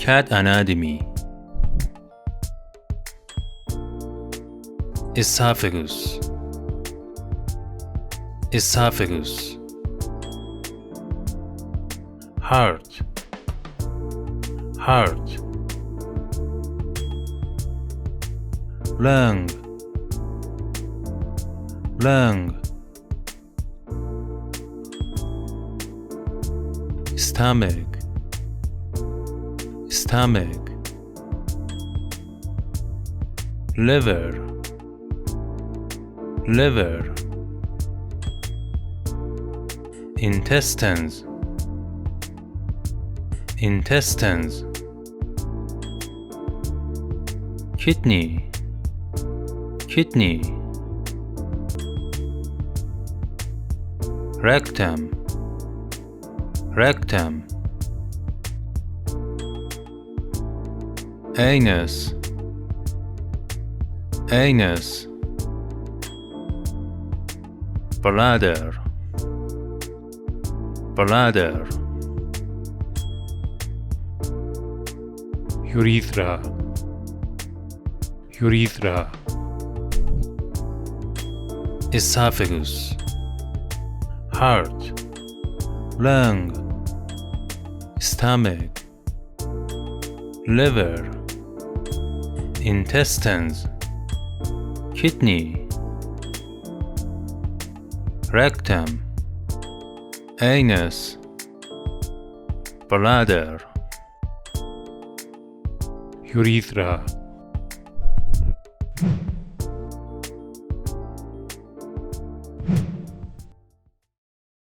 Cat anatomy. Esophagus. Esophagus. Heart. Heart. Lung. Lung. Stomach. Stomach. Liver. Liver. Intestines. Intestines. Kidney. Kidney. Rectum. Rectum. Anus. Anus. Bladder. Bladder. Urethra. Urethra. Esophagus. Heart. Lung. Stomach. Liver. Intestines. Kidney. Rectum. Anus. Bladder. Urethra.